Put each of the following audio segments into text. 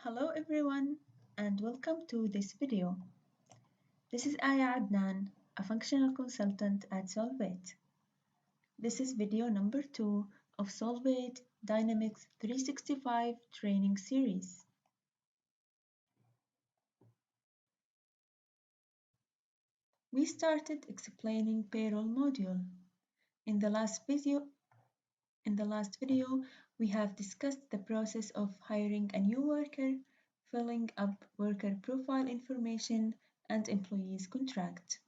Hello everyone and welcome to this video. This is Aya Adnan, a functional consultant at Solvait. This is video number 2 of Solvait Dynamics 365 training series. We started explaining payroll module. In the last video, we have discussed the process of hiring a new worker, filling up worker profile information, and employee's contract.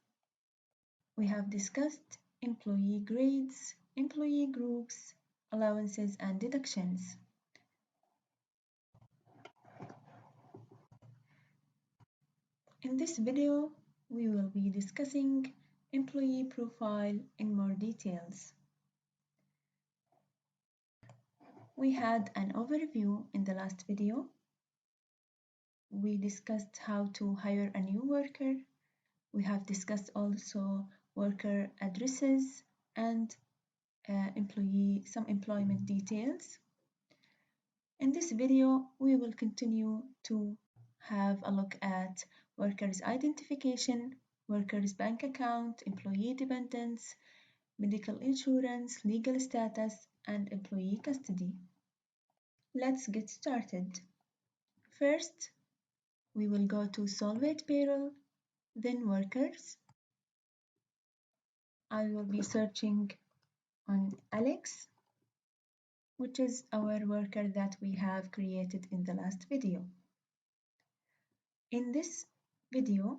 We have discussed employee grades, employee groups, allowances, and deductions. In this video, we will be discussing employee profile in more details. We had an overview in the last video. We discussed how to hire a new worker. We have discussed also worker addresses and some employment details. In this video, we will continue to have a look at workers' identification, workers' bank account, employee dependents, medical insurance, legal status, and employee custody. Let's get started. First, we will go to Solvait Payroll, then Workers. I will be searching on Alex, which is our worker that we have created in the last video. In this video,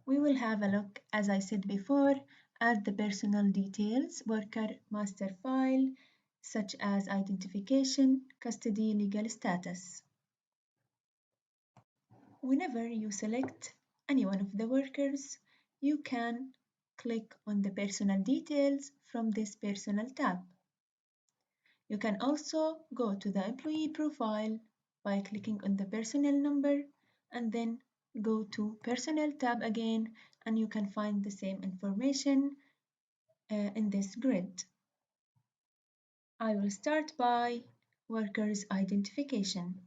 we will have a look, as I said before, at the personal details, worker master file, such as identification, custody, legal status. Whenever you select any one of the workers, you can click on the personal details from this personal tab. You can also go to the employee profile by clicking on the personnel number and then go to personnel tab again, and you can find the same information in this grid. I will start by workers identification.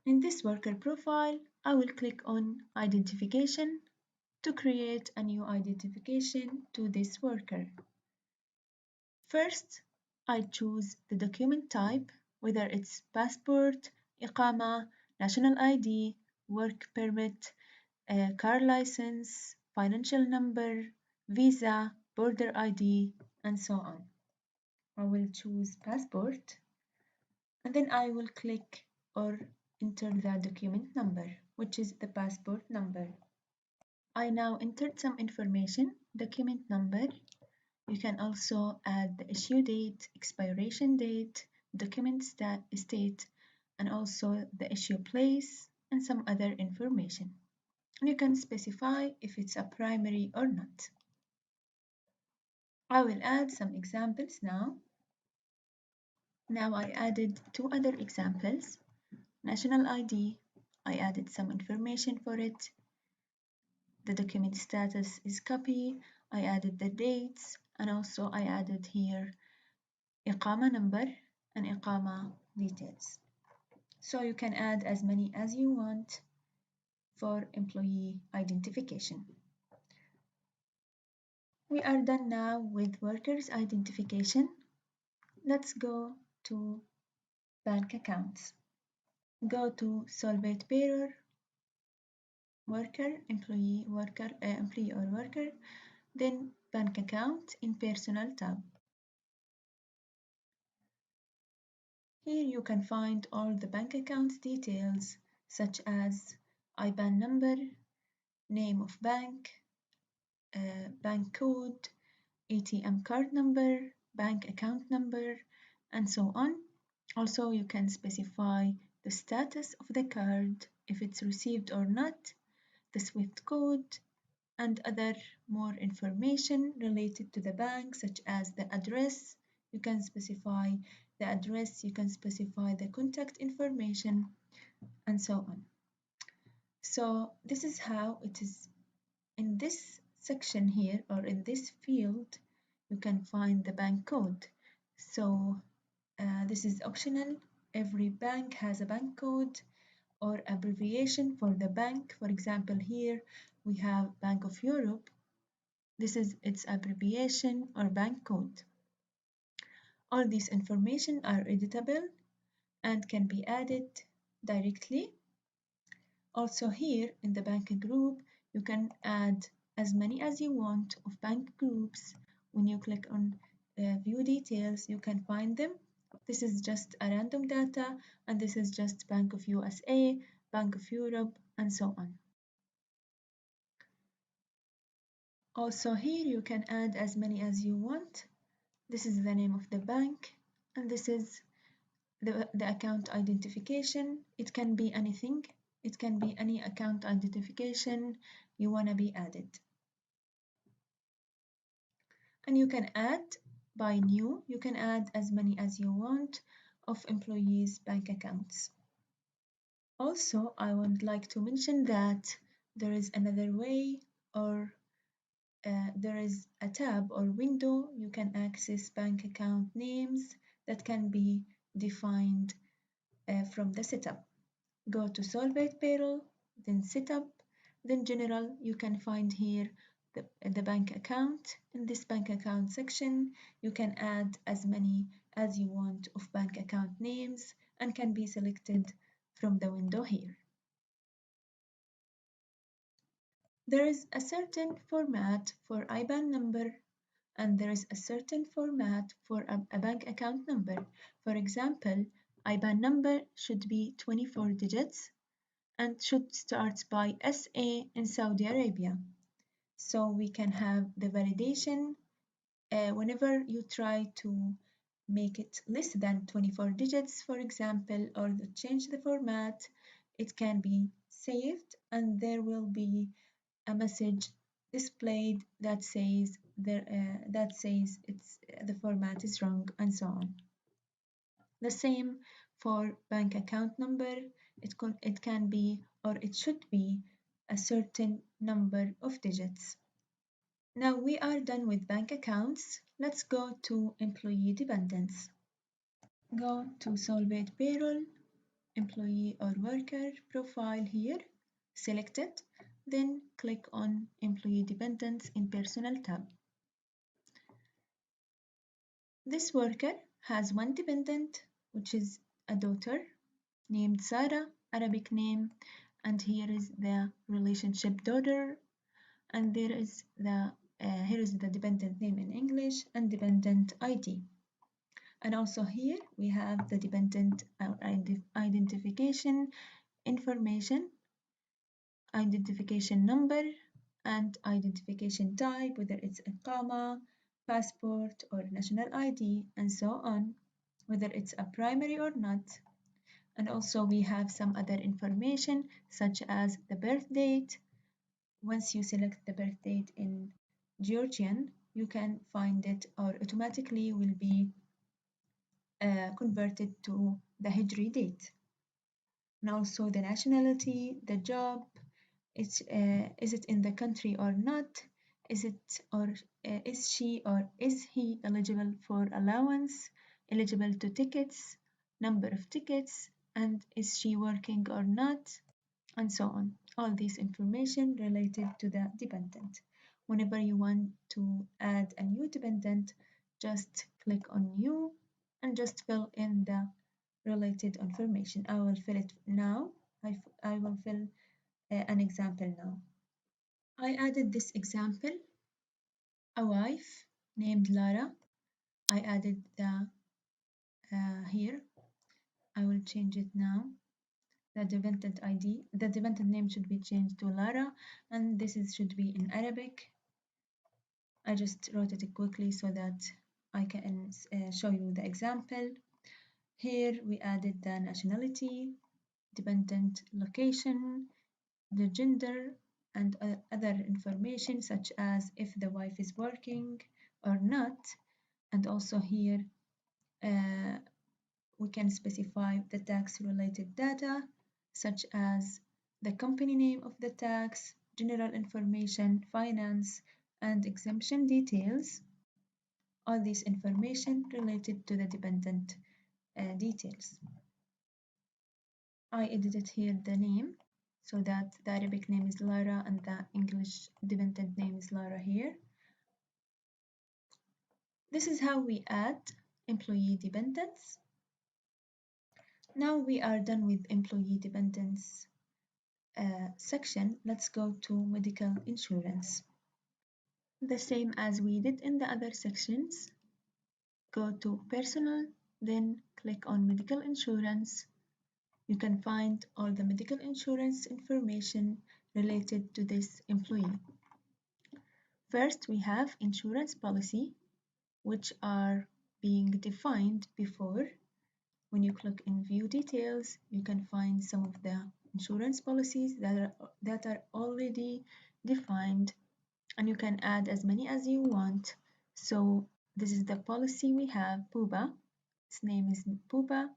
In this worker profile, I will click on identification to create a new identification to this worker. First, I choose the document type, whether it's passport, iqama, national ID, work permit, car license, financial number, visa, border ID, and so on. I will choose passport, and then I will click or enter the document number, which is the passport number. I now entered some information, document number. You can also add the issue date, expiration date, document state, and also the issue place and some other information. And you can specify if it's a primary or not. I will add some examples now. Now I added two other examples. National ID, I added some information for it. The document status is copy. I added the dates, and also I added here iqama number and iqama details. So you can add as many as you want for employee identification. We are done now with workers identification. Let's go to bank accounts. Go to Solvait Payroll, worker, employee, employee or worker, then bank account in personal tab. Here you can find all the bank account details such as IBAN number, name of bank, bank code, ATM card number, bank account number, and so on. Also, you can specify the status of the card, if it's received or not, the SWIFT code, and other more information related to the bank, such as the address. You can specify the address, you can specify the contact information, and so on. So this is how it is. In this section here, or in this field, you can find the bank code. So this is optional. every bank has a bank code or abbreviation for the bank. For example, here we have Bank of Europe. This is its abbreviation or bank code. All these information are editable and can be added directly. Also here in the bank group, you can add as many as you want of bank groups. When you click on view details, you can find them. This is just a random data, and this is just Bank of USA, Bank of Europe, and so on. Also here you can add as many as you want. This is the name of the bank, and this is the account identification. It can be anything. It can be any account identification you want to be added. And you can add by new, you can add as many as you want of employees' bank accounts. Also, I would like to mention that there is another way, or there is a tab or window you can access bank account names that can be defined from the setup. Go to Solvait Payroll, then Setup, then General. You can find here the bank account. In this bank account section, you can add as many as you want of bank account names and can be selected from the window here. There is a certain format for IBAN number and there is a certain format for a bank account number. For example, IBAN number should be 24 digits and should start by SA in Saudi Arabia. So we can have the validation whenever you try to make it less than 24 digits, for example, or to change the format, it can be saved and there will be a message displayed that says the format is wrong and so on. The same for bank account number. It can be or it should be a certain number of digits. Now we are done with bank accounts. Let's go to employee dependents. Go to Solvait Payroll, employee or worker profile here, select it, then click on employee dependents in personal tab. This worker has one dependent, which is a daughter named Sarah, Arabic name, and here is the relationship daughter, and here is the dependent name in English and dependent ID. And also here we have the dependent identification information, identification number, and identification type, whether it's a comma, passport, or national ID, and so on, whether it's a primary or not. And also we have some other information such as the birth date. Once you select the birth date in Georgian, you can find it or automatically will be converted to the Hijri date. And also the nationality, the job, is it in the country or not? Is she or is he eligible for allowance, eligible to tickets, number of tickets, and is she working or not, and so on. All this information related to the dependent. Whenever you want to add a new dependent, just click on new and just fill in the related information. I will fill it now. I will fill an example now. I added this example, a wife named Lara. I added the here. I will change it now. The dependent ID, the dependent name should be changed to Lara, and this should be in Arabic. I just wrote it quickly so that I can show you the example. Here we added the nationality, dependent location, the gender, and other information such as if the wife is working or not. And also here we can specify the tax related data such as the company name of the tax, general information, finance, and exemption details. All this information related to the dependent details. I edited here the name so that the Arabic name is Lara and the English dependent name is Lara here. This is how we add employee dependents. Now we are done with employee dependents section. Let's go to medical insurance. The same as we did in the other sections. Go to personal, then click on medical insurance. You can find all the medical insurance information related to this employee. First, we have insurance policy, which are being defined before. When you click in view details, you can find some of the insurance policies that are already defined, and you can add as many as you want. So this is the policy we have, Puba. Its name is Puba,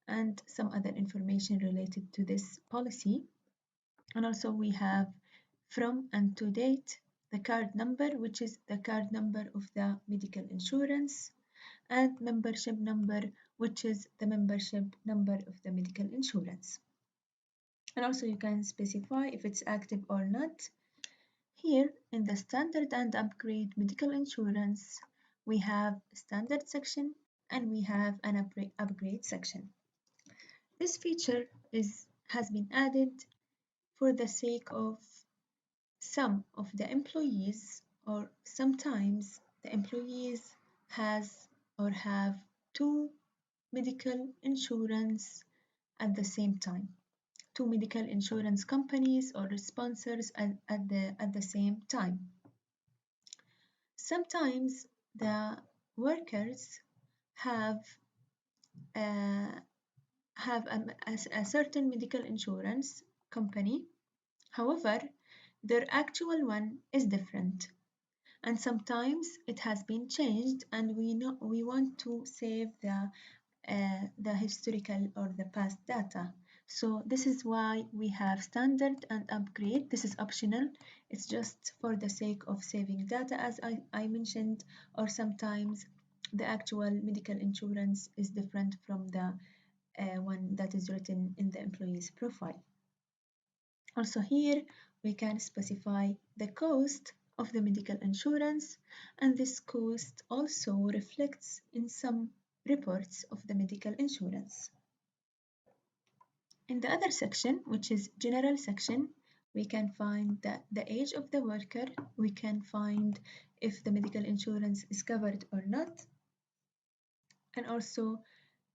and some other information related to this policy. And also we have from and to date, the card number, which is the card number of the medical insurance, and membership number, which is the membership number of the medical insurance. And also you can specify if it's active or not. Here in the standard and upgrade medical insurance, we have standard section and we have an upgrade section. This feature has been added for the sake of some of the employees, or sometimes the employees has or have two medical insurance at the same time, two medical insurance companies or sponsors at the same time. Sometimes the workers have a certain medical insurance company. However, their actual one is different, and sometimes it has been changed, and we want to save the historical or the past data. So this is why we have standard and upgrade. This is optional. It's just for the sake of saving data, as I mentioned, or sometimes the actual medical insurance is different from the one that is written in the employee's profile. Also here, we can specify the cost of the medical insurance, and this cost also reflects in some reports of the medical insurance. In the other section, which is general section, we can find the age of the worker, we can find if the medical insurance is covered or not, and also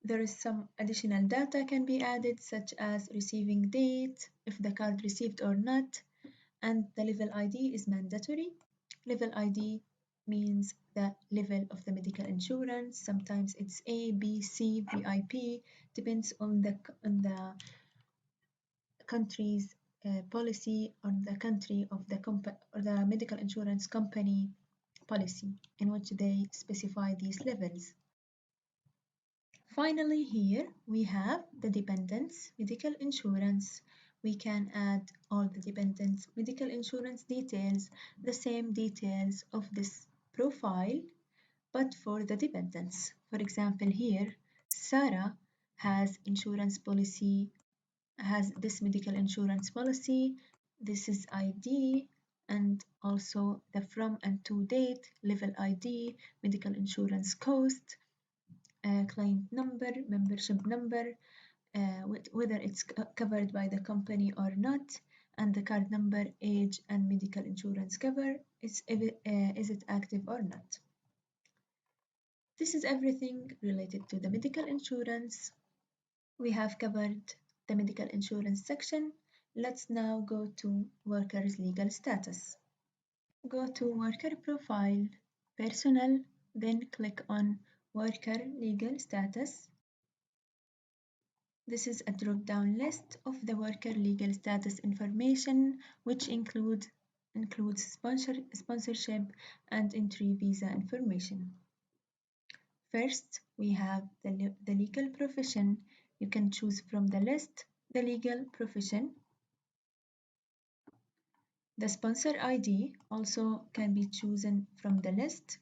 there is some additional data can be added, such as receiving date, if the card received or not, and the level ID is mandatory. Level ID means the level of the medical insurance. Sometimes it's A, B, C, VIP, depends on the country's policy, on the country of the or the medical insurance company policy in which they specify these levels. Finally, here we have the dependents medical insurance. We can add all the dependents medical insurance details, the same details of this profile, but for the dependents. For example, here, Sarah has insurance policy, has this medical insurance policy, this is ID, and also the from and to date, level ID, medical insurance cost, client number, membership number, whether it's covered by the company or not, and the card number, age, and medical insurance cover, is it active or not. This is everything related to the medical insurance. We have covered the medical insurance section. Let's now go to workers' legal status. Go to worker profile, personal, then click on worker legal status. This is a drop-down list of the worker legal status information, which includes sponsorship and entry visa information. First, we have the legal profession. You can choose from the list the legal profession. The sponsor ID also can be chosen from the list,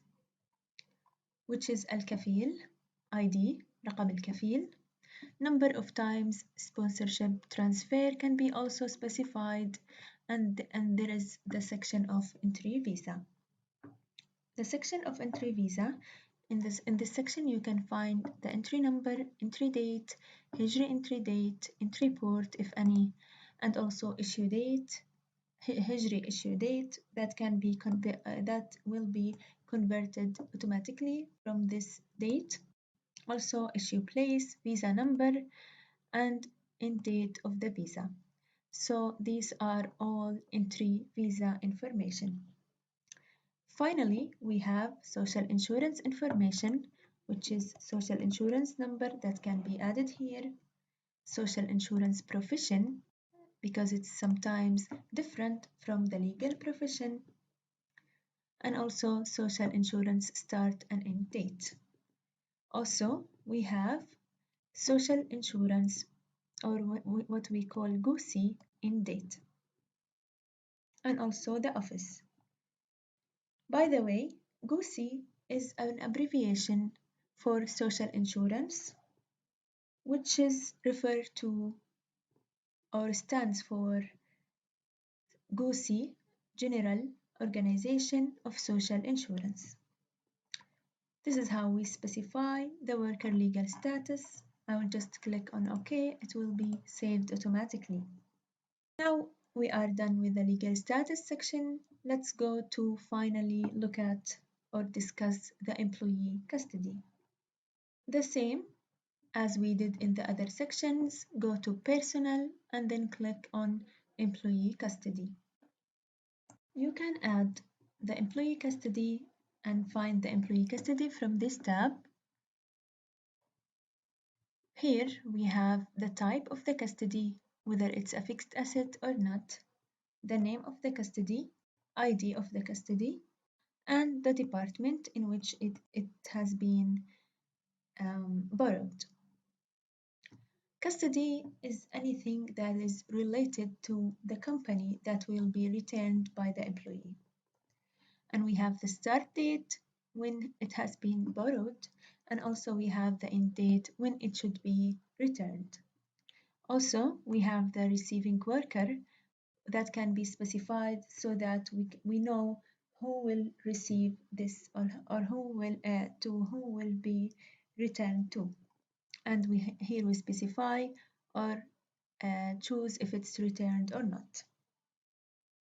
which is Al-Kafil ID, رقم الكفيل. Number of times sponsorship transfer can be also specified, and there is the section of entry visa. The section of entry visa, in this section you can find the entry number, entry date, Hijri entry date, entry port if any, and also issue date, Hijri issue date that that will be converted automatically from this date. Also issue place, visa number, and end date of the visa. So these are all entry visa information. Finally, we have social insurance information, which is social insurance number that can be added here, social insurance profession, because it's sometimes different from the legal profession, and also social insurance start and end date. Also, we have social insurance, or what we call GUSI, end date, and also the office. By the way, GUSI is an abbreviation for social insurance, which is referred to or stands for GUSI, General Organization of Social Insurance. This is how we specify the worker legal status. I will just click on OK, it will be saved automatically. Now we are done with the legal status section. Let's go to finally look at or discuss the employee custody. The same as we did in the other sections, go to Personal and then click on Employee Custody. You can add the employee custody and find the employee custody from this tab. Here we have the type of the custody, whether it's a fixed asset or not, the name of the custody, ID of the custody, and the department in which it has been borrowed. Custody is anything that is related to the company that will be returned by the employee. And we have the start date when it has been borrowed, and also we have the end date when it should be returned. Also, we have the receiving worker that can be specified so that we know who will receive this or who will to who will be returned to. And here we specify or choose if it's returned or not.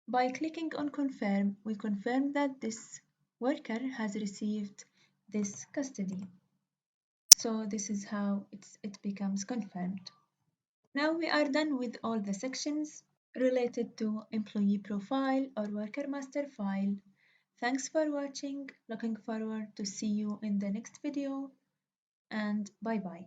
By clicking on confirm, we confirm that this worker has received this custody. So this is how it becomes confirmed. Now we are done with all the sections related to employee profile or worker master file. Thanks for watching. Looking forward to see you in the next video, and bye bye.